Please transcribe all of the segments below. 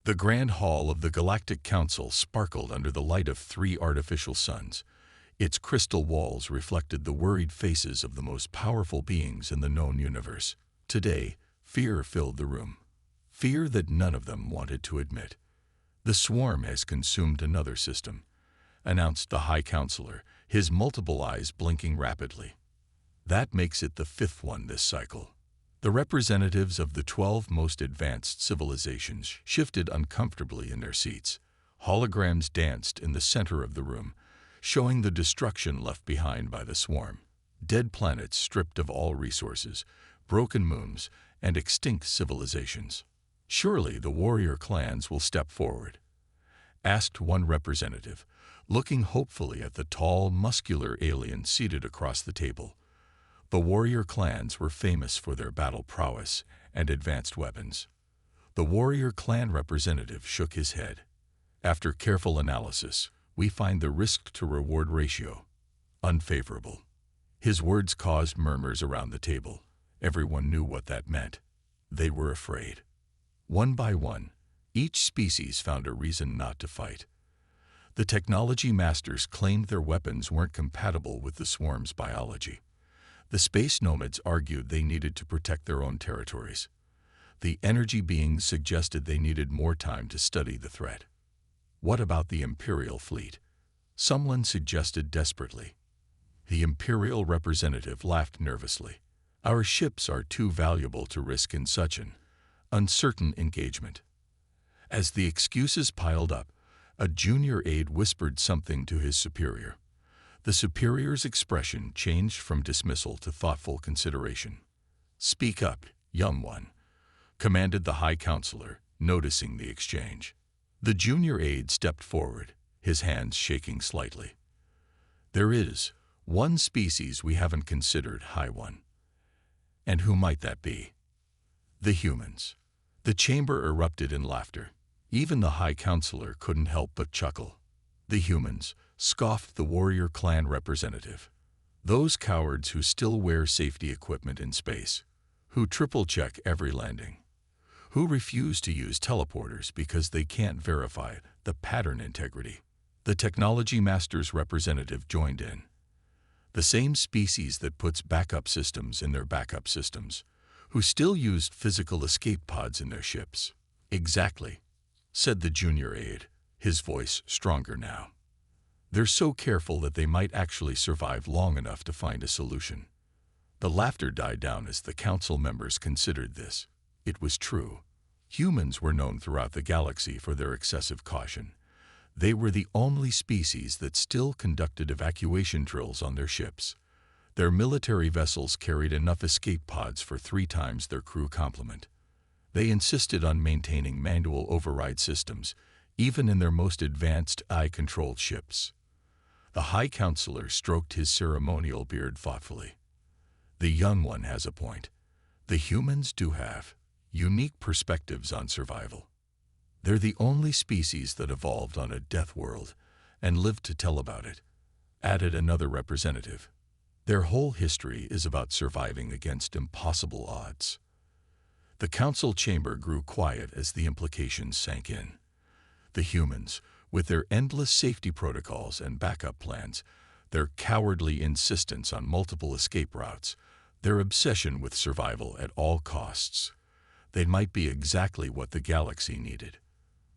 The Grand Hall of the Galactic Council sparkled under the light of 3 artificial suns. Its crystal walls reflected the worried faces of the most powerful beings in the known universe. Today, fear filled the room. Fear that none of them wanted to admit. "The swarm has consumed another system," announced the High Counselor, his multiple eyes blinking rapidly. "That makes it the 5th one this cycle." The representatives of the 12 most advanced civilizations shifted uncomfortably in their seats. Holograms danced in the center of the room, showing the destruction left behind by the swarm. Dead planets stripped of all resources, broken moons, and extinct civilizations. "Surely the warrior clans will step forward," asked one representative, looking hopefully at the tall, muscular alien seated across the table. The warrior clans were famous for their battle prowess and advanced weapons. The warrior clan representative shook his head. "After careful analysis, we find the risk-to-reward ratio unfavorable." His words caused murmurs around the table. Everyone knew what that meant. They were afraid. One by one, each species found a reason not to fight. The technology masters claimed their weapons weren't compatible with the swarm's biology. The space nomads argued they needed to protect their own territories. The energy beings suggested they needed more time to study the threat. "What about the Imperial fleet?" someone suggested desperately. The Imperial representative laughed nervously. "Our ships are too valuable to risk in such an uncertain engagement." As the excuses piled up, a junior aide whispered something to his superior. The superior's expression changed from dismissal to thoughtful consideration. "Speak up, young one," commanded the High Counselor, noticing the exchange. The junior aide stepped forward, his hands shaking slightly. "There is one species we haven't considered, High One." "And who might that be?" "The humans." The chamber erupted in laughter. Even the High Counselor couldn't help but chuckle. "The humans," scoffed the warrior clan representative. "Those cowards who still wear safety equipment in space, who triple-check every landing, who refuse to use teleporters because they can't verify the pattern integrity." The technology master's representative joined in. "The same species that puts backup systems in their backup systems, who still used physical escape pods in their ships." "Exactly," said the junior aide, his voice stronger now. "They're so careful that they might actually survive long enough to find a solution." The laughter died down as the council members considered this. It was true. Humans were known throughout the galaxy for their excessive caution. They were the only species that still conducted evacuation drills on their ships. Their military vessels carried enough escape pods for 3 times their crew complement. They insisted on maintaining manual override systems, even in their most advanced AI-controlled ships. The High Counselor stroked his ceremonial beard thoughtfully. "The young one has a point. The humans do have unique perspectives on survival. They're the only species that evolved on a death world and lived to tell about it," added another representative. "Their whole history is about surviving against impossible odds." The council chamber grew quiet as the implications sank in. The humans, with their endless safety protocols and backup plans, their cowardly insistence on multiple escape routes, their obsession with survival at all costs. They might be exactly what the galaxy needed.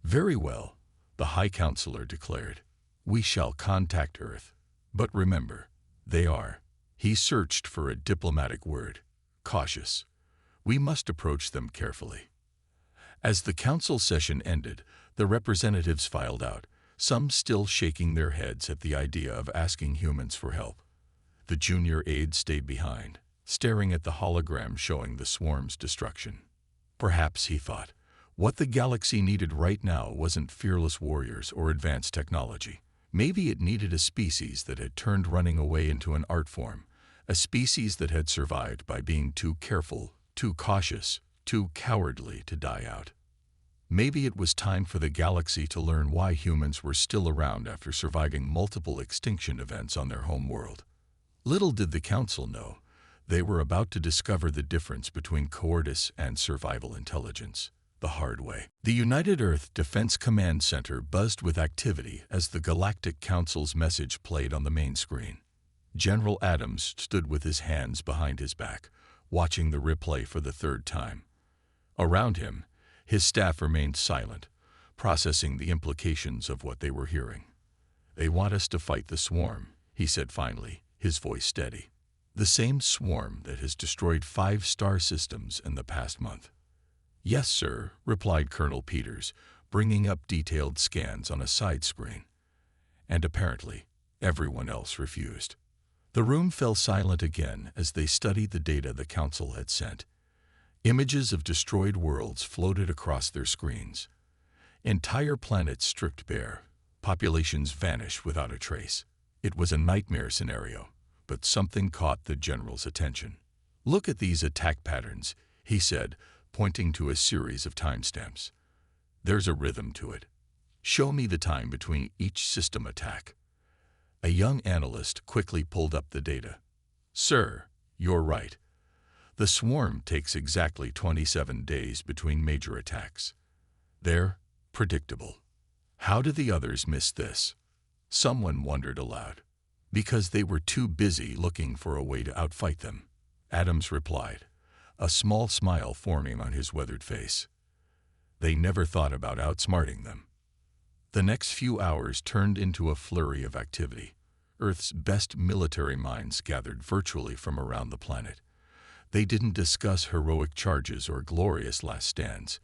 "Very well," the High Counselor declared. "We shall contact Earth. But remember, they are," he searched for a diplomatic word, "cautious. We must approach them carefully." As the council session ended, the representatives filed out, some still shaking their heads at the idea of asking humans for help. The junior aide stayed behind, staring at the hologram showing the swarm's destruction. Perhaps, he thought, what the galaxy needed right now wasn't fearless warriors or advanced technology. Maybe it needed a species that had turned running away into an art form, a species that had survived by being too careful, too cautious, too cowardly to die out. Maybe it was time for the galaxy to learn why humans were still around after surviving multiple extinction events on their home world. Little did the council know, they were about to discover the difference between cowardice and survival intelligence. the hard way. The United Earth Defense Command Center buzzed with activity as the Galactic Council's message played on the main screen. General Adams stood with his hands behind his back, watching the replay for the third time. Around him, his staff remained silent, processing the implications of what they were hearing. "They want us to fight the swarm," he said finally, his voice steady. "The same swarm that has destroyed 5 star systems in the past month." "Yes, sir," replied Colonel Peters, bringing up detailed scans on a side screen. And apparently, everyone else refused. The room fell silent again as they studied the data the Council had sent. Images of destroyed worlds floated across their screens. Entire planets stripped bare, populations vanished without a trace. It was a nightmare scenario, but something caught the general's attention. "Look at these attack patterns," he said, pointing to a series of timestamps. "There's a rhythm to it. Show me the time between each system attack." A young analyst quickly pulled up the data. "Sir, you're right. The swarm takes exactly 27 days between major attacks. They're predictable. How did the others miss this?" Someone wondered aloud. "Because they were too busy looking for a way to outfight them," Adams replied, a small smile forming on his weathered face. "They never thought about outsmarting them." The next few hours turned into a flurry of activity. Earth's best military minds gathered virtually from around the planet. They didn't discuss heroic charges or glorious last stands.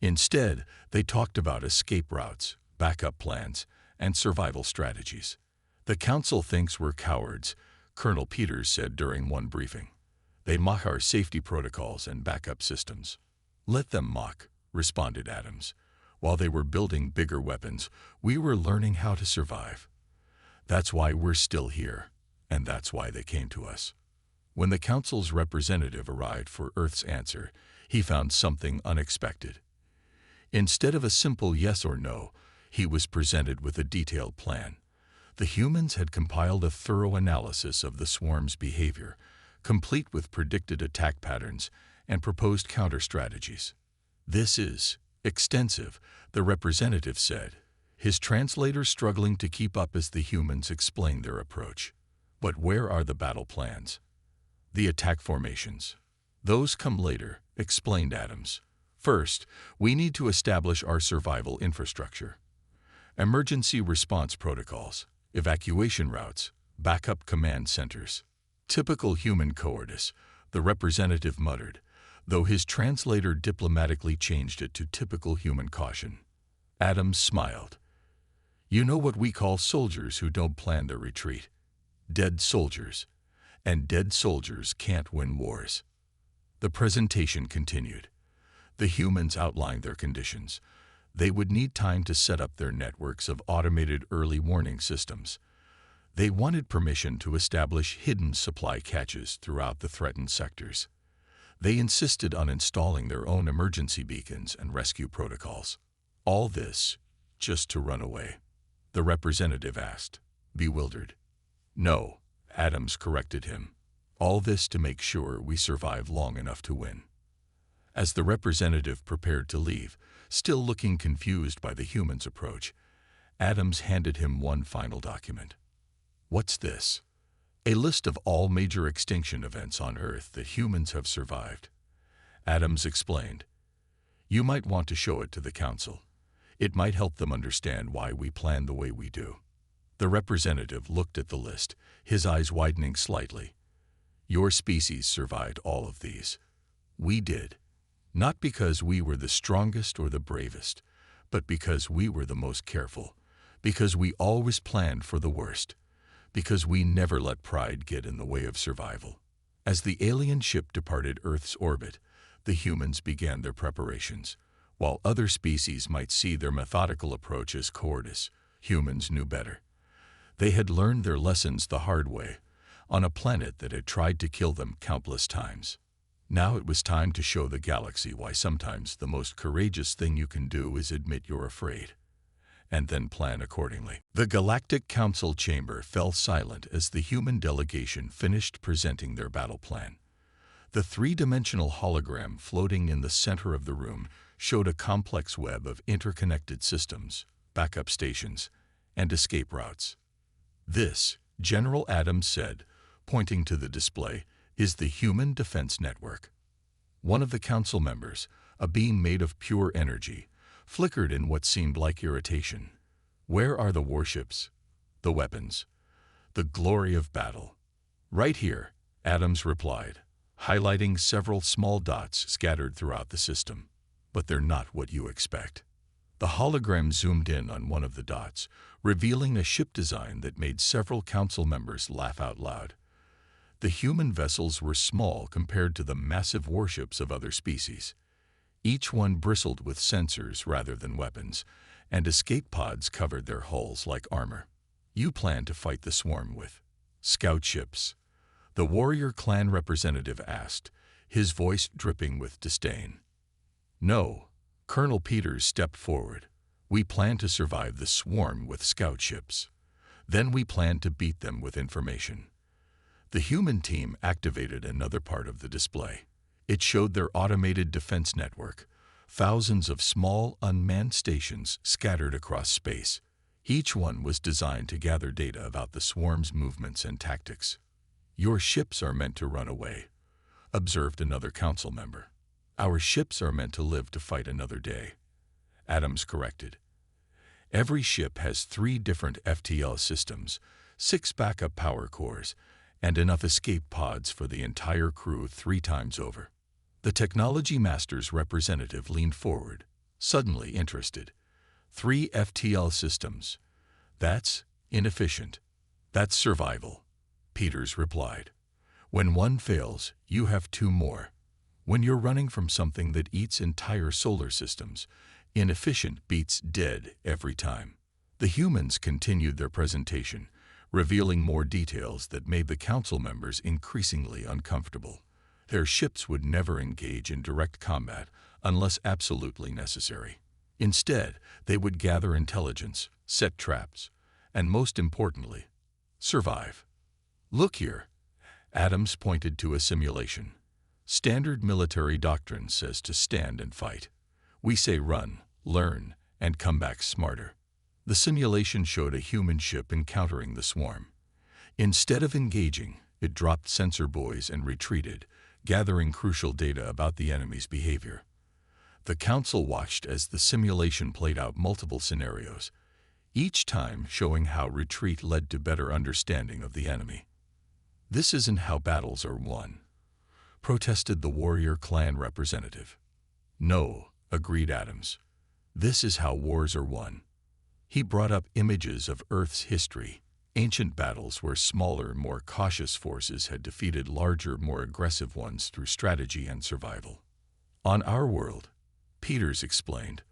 Instead, they talked about escape routes, backup plans, and survival strategies. "The Council thinks we're cowards," Colonel Peters said during one briefing. "They mock our safety protocols and backup systems." "Let them mock," responded Adams. "While they were building bigger weapons, we were learning how to survive. That's why we're still here, and that's why they came to us." When the Council's representative arrived for Earth's answer, he found something unexpected. Instead of a simple yes or no, he was presented with a detailed plan. The humans had compiled a thorough analysis of the swarm's behavior, complete with predicted attack patterns and proposed counter-strategies. "This is extensive," the representative said, his translator struggling to keep up as the humans explained their approach. "But where are the battle plans?" "The attack formations. Those come later," explained Adams. "First, we need to establish our survival infrastructure. Emergency response protocols, evacuation routes, backup command centers." "Typical human cowardice," the representative muttered, though his translator diplomatically changed it to typical human caution. Adams smiled. "You know what we call soldiers who don't plan their retreat. Dead soldiers. And dead soldiers can't win wars." The presentation continued. The humans outlined their conditions. They would need time to set up their networks of automated early warning systems. They wanted permission to establish hidden supply caches throughout the threatened sectors. They insisted on installing their own emergency beacons and rescue protocols. All this just to run away? The representative asked, bewildered. "No," Adams corrected him. "All this to make sure we survive long enough to win." As the representative prepared to leave, still looking confused by the human's approach, Adams handed him one final document. "What's this?" "A list of all major extinction events on Earth that humans have survived," Adams explained. "You might want to show it to the Council. It might help them understand why we plan the way we do." The representative looked at the list, his eyes widening slightly. "Your species survived all of these. We did. Not because we were the strongest or the bravest, but because we were the most careful, because we always planned for the worst, because we never let pride get in the way of survival." As the alien ship departed Earth's orbit, the humans began their preparations. While other species might see their methodical approach as cowardice, humans knew better. They had learned their lessons the hard way, on a planet that had tried to kill them countless times. Now it was time to show the galaxy why sometimes the most courageous thing you can do is admit you're afraid, and then plan accordingly. The Galactic Council chamber fell silent as the human delegation finished presenting their battle plan. The three-dimensional hologram floating in the center of the room showed a complex web of interconnected systems, backup stations, and escape routes. This, General Adams said, pointing to the display, is the Human Defense Network. One of the council members, a beam made of pure energy, flickered in what seemed like irritation. Where are the warships? The weapons? The glory of battle? Right here, Adams replied, highlighting several small dots scattered throughout the system. But they're not what you expect. The hologram zoomed in on one of the dots, revealing a ship design that made several council members laugh out loud. The human vessels were small compared to the massive warships of other species. Each one bristled with sensors rather than weapons, and escape pods covered their hulls like armor. You plan to fight the swarm with scout ships? The warrior clan representative asked, his voice dripping with disdain. No, Colonel Peters stepped forward. We plan to survive the swarm with scout ships. Then we plan to beat them with information. The human team activated another part of the display. It showed their automated defense network, thousands of small, unmanned stations scattered across space. Each one was designed to gather data about the swarm's movements and tactics. Your ships are meant to run away, observed another council member. Our ships are meant to live to fight another day, Adams corrected. Every ship has 3 different FTL systems, 6 backup power cores, and enough escape pods for the entire crew 3 times over. The technology master's representative leaned forward, suddenly interested. 3 FTL systems. That's inefficient. That's survival, Peters replied. When one fails, you have 2 more. When you're running from something that eats entire solar systems, inefficient beats dead every time. The humans continued their presentation, revealing more details that made the council members increasingly uncomfortable. Their ships would never engage in direct combat unless absolutely necessary. Instead, they would gather intelligence, set traps, and most importantly, survive. Look here, Adams pointed to a simulation. Standard military doctrine says to stand and fight. We say run, learn, and come back smarter. The simulation showed a human ship encountering the swarm. Instead of engaging, it dropped sensor buoys and retreated, gathering crucial data about the enemy's behavior. The council watched as the simulation played out multiple scenarios, each time showing how retreat led to better understanding of the enemy. This isn't how battles are won, protested the warrior clan representative. No, agreed Adams. This is how wars are won. He brought up images of Earth's history, ancient battles where smaller, more cautious forces had defeated larger, more aggressive ones through strategy and survival. On our world, Peters explained,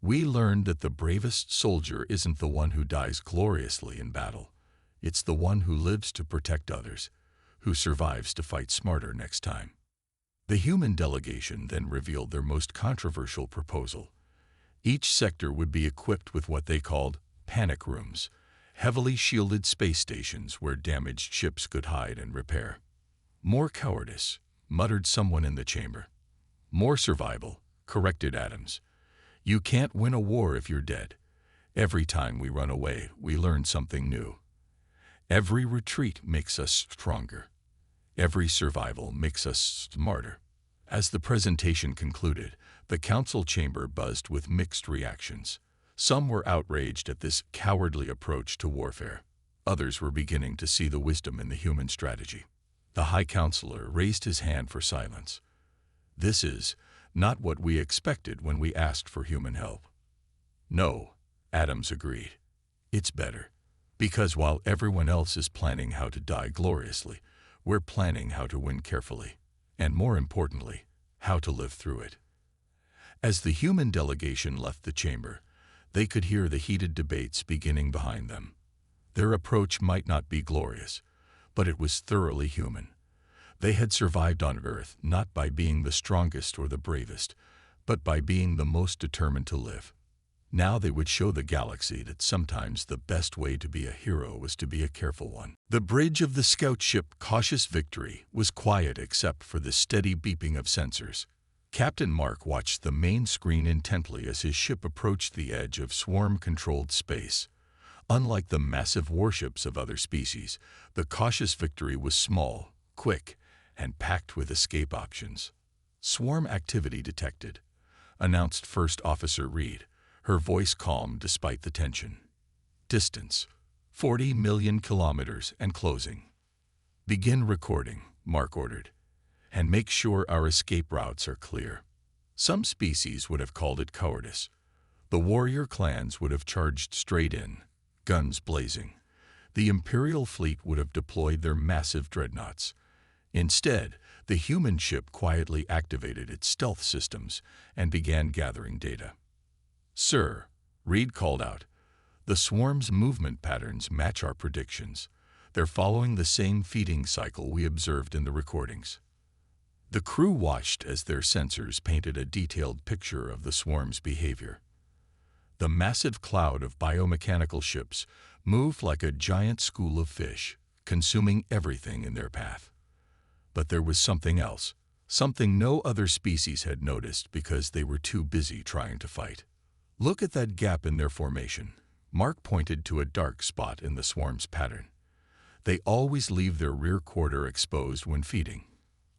we learned that the bravest soldier isn't the one who dies gloriously in battle. It's the one who lives to protect others, who survives to fight smarter next time. The human delegation then revealed their most controversial proposal. Each sector would be equipped with what they called panic rooms, heavily shielded space stations where damaged ships could hide and repair. More cowardice, muttered someone in the chamber. More survival, corrected Adams. You can't win a war if you're dead. Every time we run away, we learn something new. Every retreat makes us stronger. Every survival makes us smarter. As the presentation concluded, the council chamber buzzed with mixed reactions. Some were outraged at this cowardly approach to warfare. Others were beginning to see the wisdom in the human strategy. The High Counselor raised his hand for silence. This is not what we expected when we asked for human help. No, Adams agreed. It's better. Because while everyone else is planning how to die gloriously, we're planning how to win carefully, and more importantly, how to live through it. As the human delegation left the chamber, they could hear the heated debates beginning behind them. Their approach might not be glorious, but it was thoroughly human. They had survived on Earth not by being the strongest or the bravest, but by being the most determined to live. Now they would show the galaxy that sometimes the best way to be a hero was to be a careful one. The bridge of the scout ship Cautious Victory was quiet except for the steady beeping of sensors. Captain Mark watched the main screen intently as his ship approached the edge of swarm-controlled space. Unlike the massive warships of other species, the cautious Victory was small, quick, and packed with escape options. "Swarm activity detected," announced First Officer Reed, her voice calm despite the tension. "Distance, 40 million kilometers and closing." "Begin recording," Mark ordered, "and make sure our escape routes are clear." Some species would have called it cowardice. The warrior clans would have charged straight in, guns blazing. The Imperial fleet would have deployed their massive dreadnoughts. Instead, the human ship quietly activated its stealth systems and began gathering data. "Sir," Reed called out, "the swarm's movement patterns match our predictions. They're following the same feeding cycle we observed in the recordings." The crew watched as their sensors painted a detailed picture of the swarm's behavior. The massive cloud of biomechanical ships moved like a giant school of fish, consuming everything in their path. But there was something else, something no other species had noticed because they were too busy trying to fight. "Look at that gap in their formation." Mark pointed to a dark spot in the swarm's pattern. "They always leave their rear quarter exposed when feeding.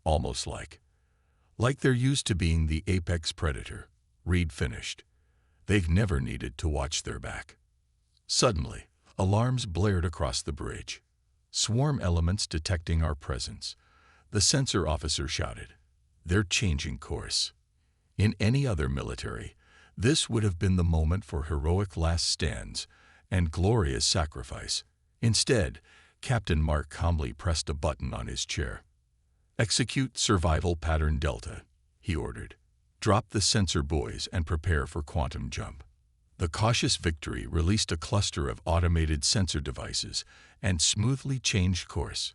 Almost like they're used to being the apex predator," Reed finished. "They've never needed to watch their back." Suddenly, alarms blared across the bridge. "Swarm elements detecting our presence," the sensor officer shouted. "They're changing course." In any other military, this would have been the moment for heroic last stands and glorious sacrifice. Instead, Captain Mark calmly pressed a button on his chair. "Execute survival pattern Delta," he ordered. "Drop the sensor buoys and prepare for quantum jump." The cautious Victory released a cluster of automated sensor devices and smoothly changed course.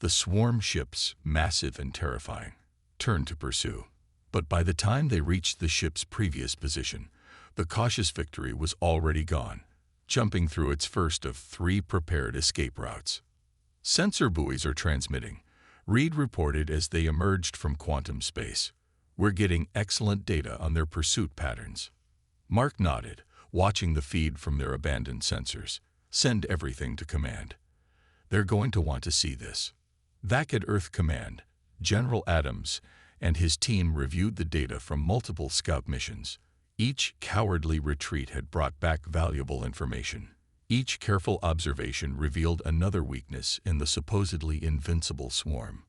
The swarm ships, massive and terrifying, turned to pursue. But by the time they reached the ship's previous position, the cautious Victory was already gone, jumping through its first of 3 prepared escape routes. "Sensor buoys are transmitting," Reed reported as they emerged from quantum space. "We're getting excellent data on their pursuit patterns." Mark nodded, watching the feed from their abandoned sensors. "Send everything to command. They're going to want to see this." Back at Earth Command, General Adams and his team reviewed the data from multiple scout missions. Each cowardly retreat had brought back valuable information. Each careful observation revealed another weakness in the supposedly invincible swarm.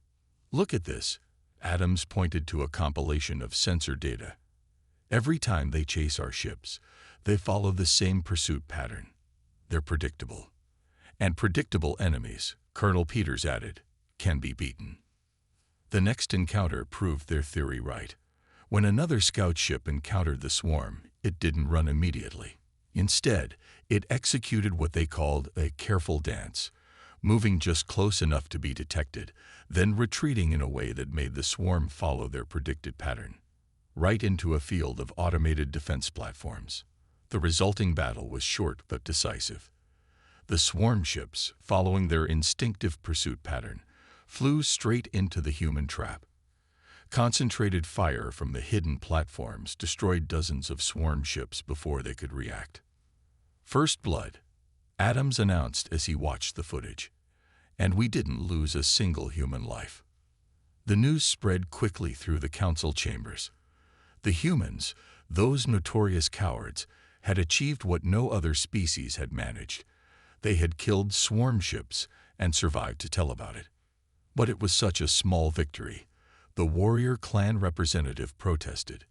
"Look at this," Adams pointed to a compilation of sensor data. "Every time they chase our ships, they follow the same pursuit pattern. They're predictable. And predictable enemies," Colonel Peters added, "can be beaten." The next encounter proved their theory right. When another scout ship encountered the swarm, it didn't run immediately. Instead, it executed what they called a careful dance, moving just close enough to be detected, then retreating in a way that made the swarm follow their predicted pattern, right into a field of automated defense platforms. The resulting battle was short but decisive. The swarm ships, following their instinctive pursuit pattern, flew straight into the human trap. Concentrated fire from the hidden platforms destroyed dozens of swarm ships before they could react. "First blood," Adams announced as he watched the footage. "And we didn't lose a single human life." The news spread quickly through the council chambers. The humans, those notorious cowards, had achieved what no other species had managed. They had killed swarm ships and survived to tell about it. But it was such a small victory. The warrior clan representative protested.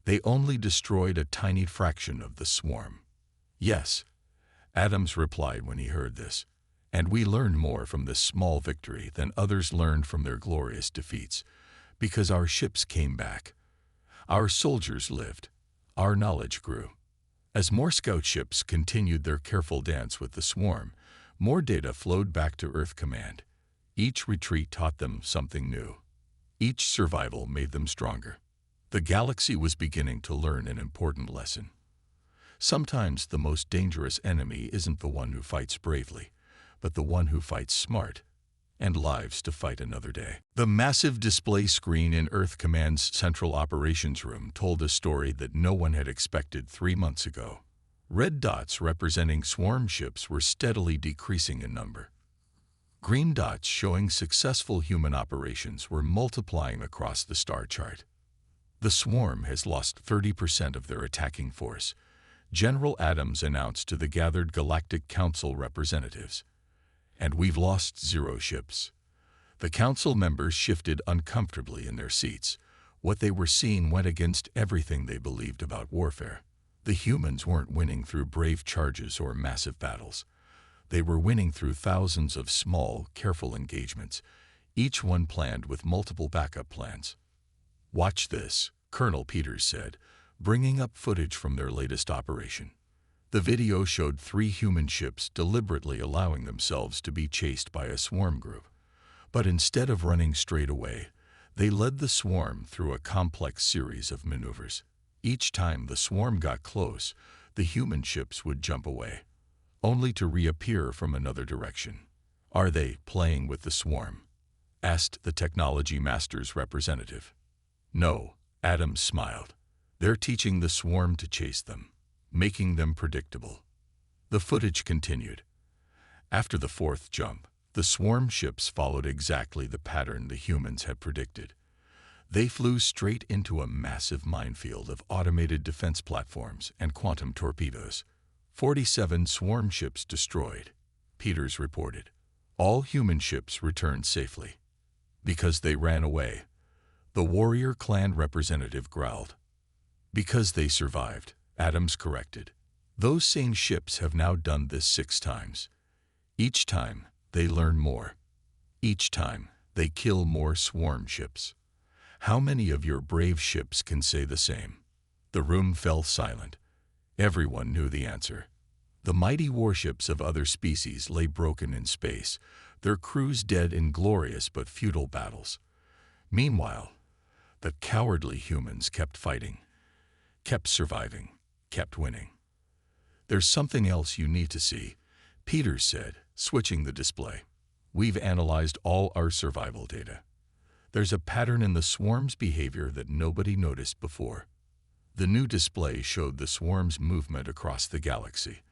"They only destroyed a tiny fraction of the swarm." "Yes," Adams replied when he heard this, "and we learned more from this small victory than others learned from their glorious defeats, because our ships came back. Our soldiers lived. Our knowledge grew." As more scout ships continued their careful dance with the swarm, more data flowed back to Earth Command. Each retreat taught them something new. Each survival made them stronger. The galaxy was beginning to learn an important lesson. Sometimes the most dangerous enemy isn't the one who fights bravely, but the one who fights smart. and lives to fight another day. The massive display screen in Earth Command's Central Operations Room told a story that no one had expected 3 months ago. Red dots representing swarm ships were steadily decreasing in number. Green dots showing successful human operations were multiplying across the star chart. The swarm has lost 30% of their attacking force, General Adams announced to the gathered Galactic Council representatives. And we've lost 0 ships. The council members shifted uncomfortably in their seats. What they were seeing went against everything they believed about warfare. The humans weren't winning through brave charges or massive battles. They were winning through thousands of small, careful engagements, each one planned with multiple backup plans. "Watch this," Colonel Peters said, bringing up footage from their latest operation. The video showed 3 human ships deliberately allowing themselves to be chased by a swarm group. But instead of running straight away, they led the swarm through a complex series of maneuvers. Each time the swarm got close, the human ships would jump away, only to reappear from another direction. "Are they playing with the swarm?" asked the Technology Master's representative. "No," Adams smiled. "They're teaching the swarm to chase them, making them predictable." The footage continued. After the 4th jump, the swarm ships followed exactly the pattern the humans had predicted. They flew straight into a massive minefield of automated defense platforms and quantum torpedoes. 47 swarm ships destroyed, Peters reported. All human ships returned safely. "Because they ran away," the warrior clan representative growled. "Because they survived," Adams corrected. "Those same ships have now done this 6 times. Each time, they learn more. Each time, they kill more swarm ships. How many of your brave ships can say the same?" The room fell silent. Everyone knew the answer. The mighty warships of other species lay broken in space, their crews dead in glorious but futile battles. Meanwhile, the cowardly humans kept fighting, kept surviving, kept winning. "There's something else you need to see," Peters said, switching the display. "We've analyzed all our survival data. There's a pattern in the swarm's behavior that nobody noticed before." The new display showed the swarm's movement across the galaxy.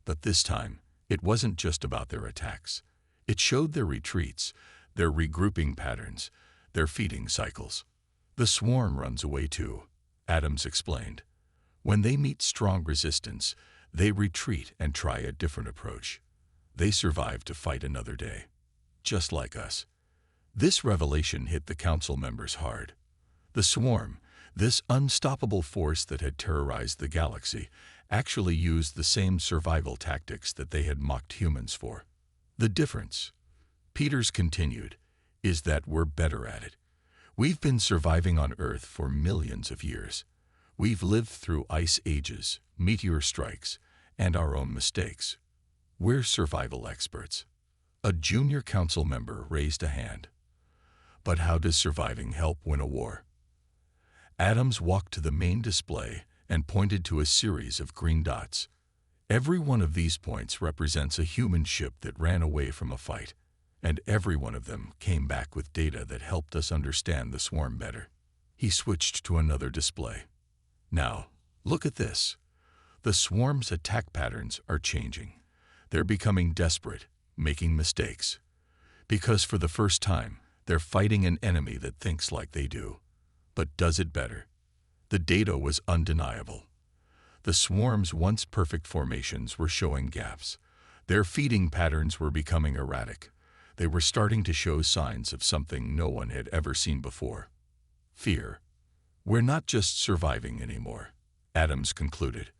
But this time, it wasn't just about their attacks. It showed their retreats, their regrouping patterns, their feeding cycles. "The swarm runs away too," Adams explained. "When they meet strong resistance, they retreat and try a different approach. They survive to fight another day, just like us." This revelation hit the council members hard. The swarm, this unstoppable force that had terrorized the galaxy, actually used the same survival tactics that they had mocked humans for. "The difference," Peters continued, "is that we're better at it. We've been surviving on Earth for millions of years. We've lived through ice ages, meteor strikes, and our own mistakes. We're survival experts." A junior council member raised a hand. "But how does surviving help win a war?" Adams walked to the main display and pointed to a series of green dots. Every one of these points represents a human ship that ran away from a fight, and every one of them came back with data that helped us understand the swarm better. He switched to another display. "Now, look at this. The swarm's attack patterns are changing. They're becoming desperate, making mistakes. Because for the first time, they're fighting an enemy that thinks like they do, but does it better." The data was undeniable. The swarm's once perfect formations were showing gaps. Their feeding patterns were becoming erratic. They were starting to show signs of something no one had ever seen before. Fear. "We're not just surviving anymore," Adams concluded.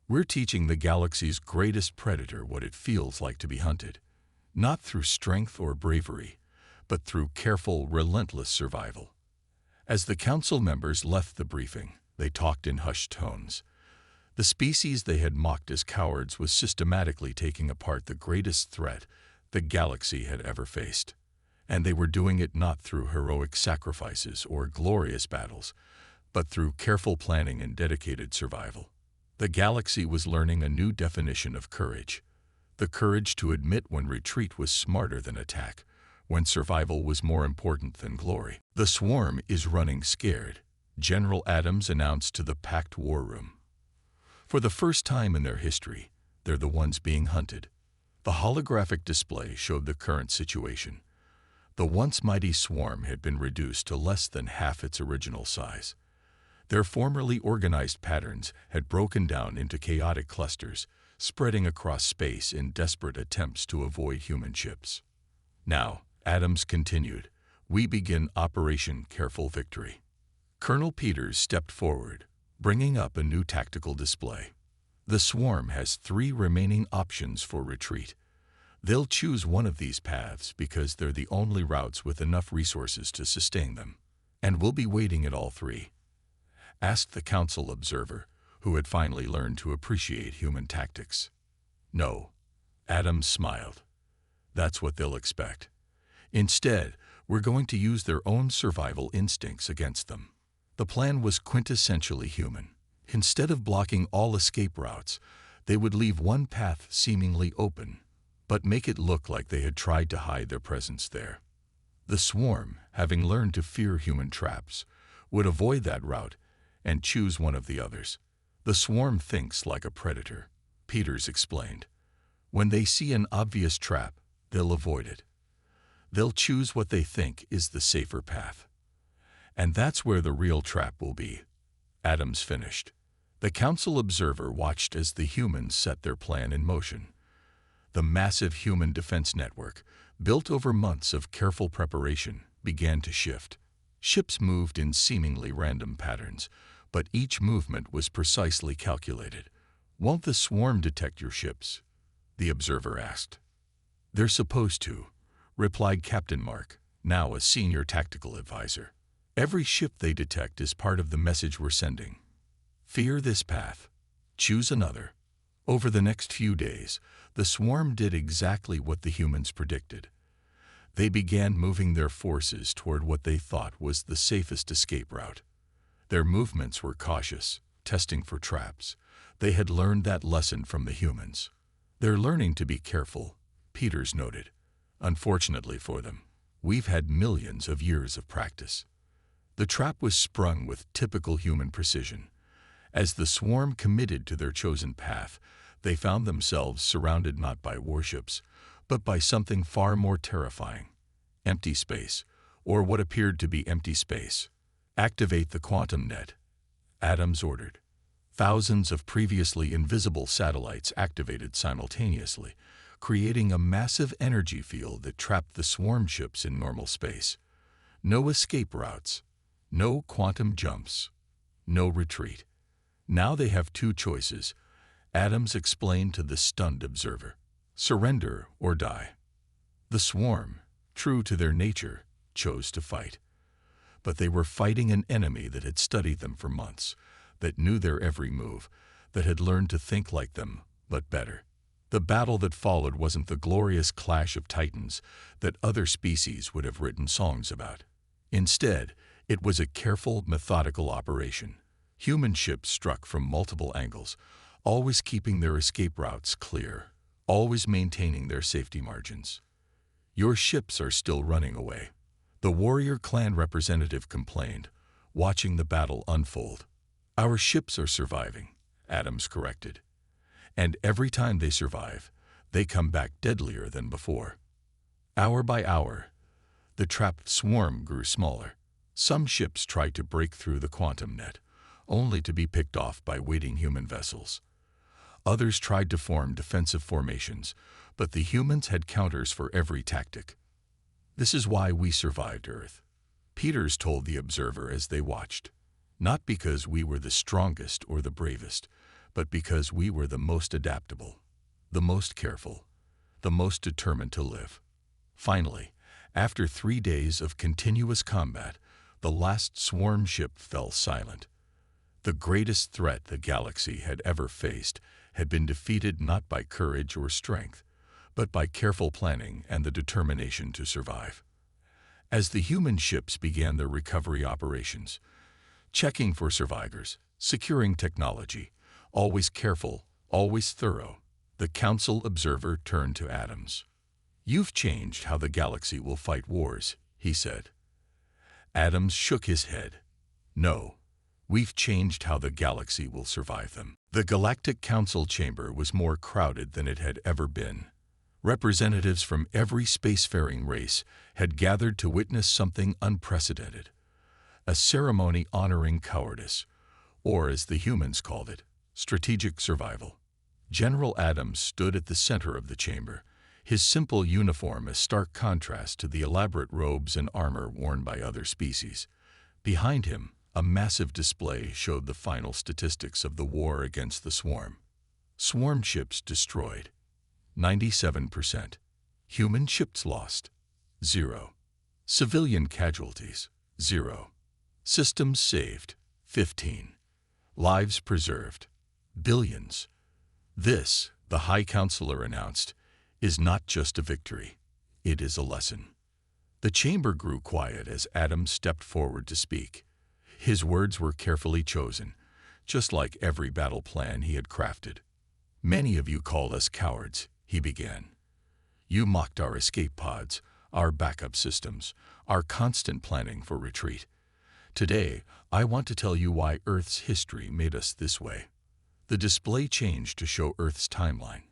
"We're teaching the galaxy's greatest predator what it feels like to be hunted, not through strength or bravery, but through careful, relentless survival." As the council members left the briefing, they talked in hushed tones. The species they had mocked as cowards was systematically taking apart the greatest threat the galaxy had ever faced. And they were doing it not through heroic sacrifices or glorious battles, but through careful planning and dedicated survival. The galaxy was learning a new definition of courage. The courage to admit when retreat was smarter than attack, when survival was more important than glory. "The swarm is running scared," General Adams announced to the packed war room. For the first time in their history, they're the ones being hunted. The holographic display showed the current situation. The once mighty swarm had been reduced to less than half its original size. Their formerly organized patterns had broken down into chaotic clusters, spreading across space in desperate attempts to avoid human ships. "Now," Adams continued, "we begin Operation Careful Victory." Colonel Peters stepped forward, bringing up a new tactical display. "The swarm has 3 remaining options for retreat. They'll choose one of these paths because they're the only routes with enough resources to sustain them. And we'll be waiting at all 3. Asked the council observer, who had finally learned to appreciate human tactics. "No," Adams smiled. "That's what they'll expect. Instead, we're going to use their own survival instincts against them." The plan was quintessentially human. Instead of blocking all escape routes, they would leave one path seemingly open, but make it look like they had tried to hide their presence there. The swarm, having learned to fear human traps, would avoid that route and choose one of the others. "The swarm thinks like a predator," Peters explained. "When they see an obvious trap, they'll avoid it. They'll choose what they think is the safer path. And that's where the real trap will be," Adams finished. The council observer watched as the humans set their plan in motion. The massive human defense network, built over months of careful preparation, began to shift. Ships moved in seemingly random patterns, but each movement was precisely calculated. "Won't the swarm detect your ships?" the observer asked. "They're supposed to," replied Captain Mark, now a senior tactical advisor. "Every ship they detect is part of the message we're sending. Fear this path. Choose another." Over the next few days, the swarm did exactly what the humans predicted. They began moving their forces toward what they thought was the safest escape route. Their movements were cautious, testing for traps. They had learned that lesson from the humans. "They're learning to be careful," Peters noted. "Unfortunately for them, we've had millions of years of practice." The trap was sprung with typical human precision. As the swarm committed to their chosen path, they found themselves surrounded not by warships, but by something far more terrifying: empty space, or what appeared to be empty space. "Activate the quantum net," Adams ordered. Thousands of previously invisible satellites activated simultaneously, creating a massive energy field that trapped the swarm ships in normal space. No escape routes, no quantum jumps, no retreat. "Now they have 2 choices," Adams explained to the stunned observer. "Surrender or die." The swarm, true to their nature, chose to fight. But they were fighting an enemy that had studied them for months, that knew their every move, that had learned to think like them, but better. The battle that followed wasn't the glorious clash of titans that other species would have written songs about. Instead, it was a careful, methodical operation. Human ships struck from multiple angles, always keeping their escape routes clear, always maintaining their safety margins. "Your ships are still running away," the warrior clan representative complained, watching the battle unfold. "Our ships are surviving," Adams corrected. "And every time they survive, they come back deadlier than before." Hour by hour, the trapped swarm grew smaller. Some ships tried to break through the quantum net, only to be picked off by waiting human vessels. Others tried to form defensive formations, but the humans had counters for every tactic. "This is why we survived Earth," Peters told the observer as they watched. "Not because we were the strongest or the bravest, but because we were the most adaptable, the most careful, the most determined to live." Finally, after 3 days of continuous combat, the last swarm ship fell silent. The greatest threat the galaxy had ever faced had been defeated not by courage or strength, but by careful planning and the determination to survive. As the human ships began their recovery operations, checking for survivors, securing technology, always careful, always thorough, the council observer turned to Adams. "You've changed how the galaxy will fight wars," he said. Adams shook his head. "No, we've changed how the galaxy will survive them." The Galactic Council chamber was more crowded than it had ever been. Representatives from every spacefaring race had gathered to witness something unprecedented, a ceremony honoring cowardice, or as the humans called it, strategic survival. General Adams stood at the center of the chamber, his simple uniform a stark contrast to the elaborate robes and armor worn by other species. Behind him, a massive display showed the final statistics of the war against the swarm. Swarm ships destroyed, 97%. Human ships lost, 0. Civilian casualties, 0. Systems saved, 15. Lives preserved, billions. This, the High Counselor announced, is not just a victory. It is a lesson. The chamber grew quiet as Adams stepped forward to speak. His words were carefully chosen, just like every battle plan he had crafted. "Many of you called us cowards," he began. "You mocked our escape pods, our backup systems, our constant planning for retreat. Today, I want to tell you why Earth's history made us this way." The display changed to show Earth's timeline.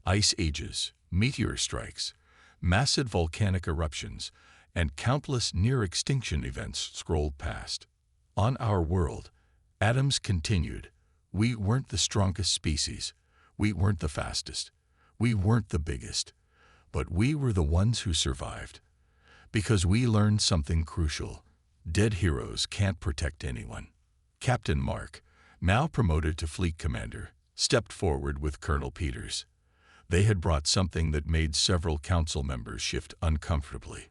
Ice ages, meteor strikes, massive volcanic eruptions, and countless near-extinction events scrolled past. On our world, Adams continued, we weren't the strongest species, we weren't the fastest, we weren't the biggest, but we were the ones who survived. Because we learned something crucial. Dead heroes can't protect anyone. Captain Mark, now promoted to fleet commander, stepped forward with Colonel Peters. They had brought something that made several council members shift uncomfortably.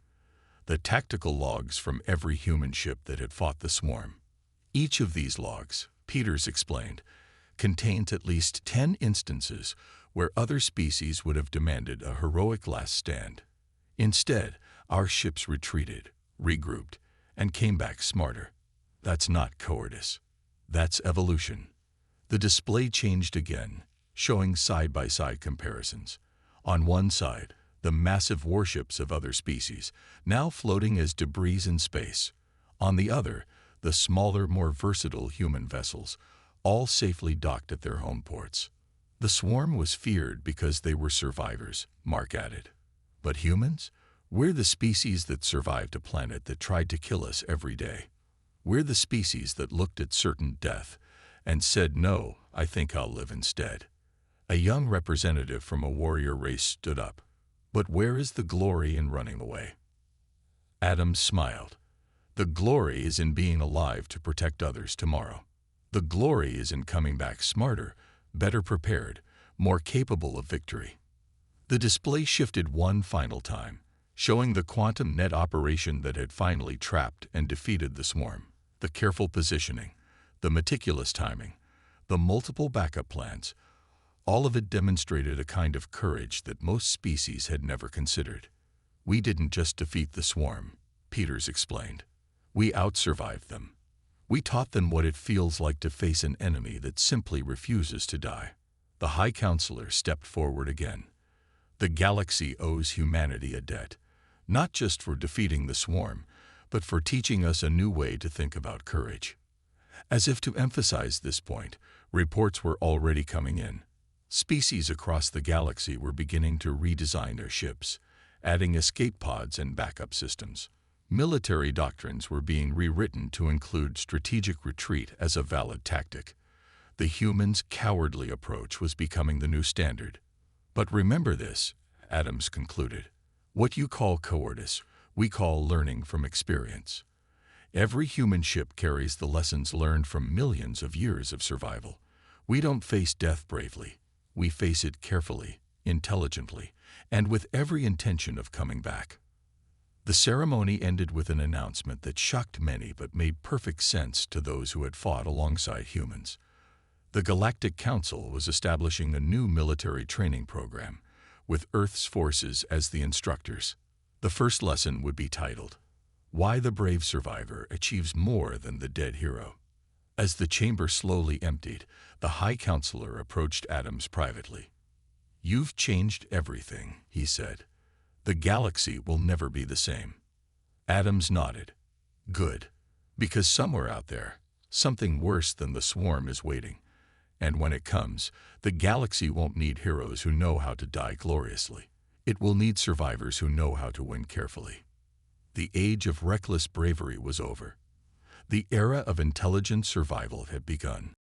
The tactical logs from every human ship that had fought the swarm. Each of these logs, Peters explained, contains at least 10 instances where other species would have demanded a heroic last stand. Instead, our ships retreated, regrouped, and came back smarter. That's not cowardice. That's evolution. The display changed again, showing side-by-side comparisons. On one side, the massive warships of other species, now floating as debris in space. On the other, the smaller, more versatile human vessels, all safely docked at their home ports. The swarm was feared because they were survivors, Mark added. But humans? We're the species that survived a planet that tried to kill us every day. We're the species that looked at certain death and said, no, I think I'll live instead. A young representative from a warrior race stood up. But where is the glory in running away? Adams smiled. The glory is in being alive to protect others tomorrow. The glory is in coming back smarter, better prepared, more capable of victory. The display shifted one final time, showing the quantum net operation that had finally trapped and defeated the swarm. The careful positioning, the meticulous timing, the multiple backup plans, all of it demonstrated a kind of courage that most species had never considered. We didn't just defeat the swarm, Peters explained. We outsurvived them. We taught them what it feels like to face an enemy that simply refuses to die. The High Counselor stepped forward again. The galaxy owes humanity a debt, not just for defeating the swarm, but for teaching us a new way to think about courage. As if to emphasize this point, reports were already coming in. Species across the galaxy were beginning to redesign their ships, adding escape pods and backup systems. Military doctrines were being rewritten to include strategic retreat as a valid tactic. The humans' cowardly approach was becoming the new standard. But remember this, Adams concluded. What you call cowardice, we call learning from experience. Every human ship carries the lessons learned from millions of years of survival. We don't face death bravely. We face it carefully, intelligently, and with every intention of coming back. The ceremony ended with an announcement that shocked many but made perfect sense to those who had fought alongside humans. The Galactic Council was establishing a new military training program, with Earth's forces as the instructors. The first lesson would be titled, Why the Brave Survivor Achieves More Than the Dead Hero. As the chamber slowly emptied, the High Counselor approached Adams privately. You've changed everything, he said. The galaxy will never be the same. Adams nodded. Good. Because somewhere out there, something worse than the swarm is waiting. And when it comes, the galaxy won't need heroes who know how to die gloriously. It will need survivors who know how to win carefully. The age of reckless bravery was over. The era of intelligent survival had begun.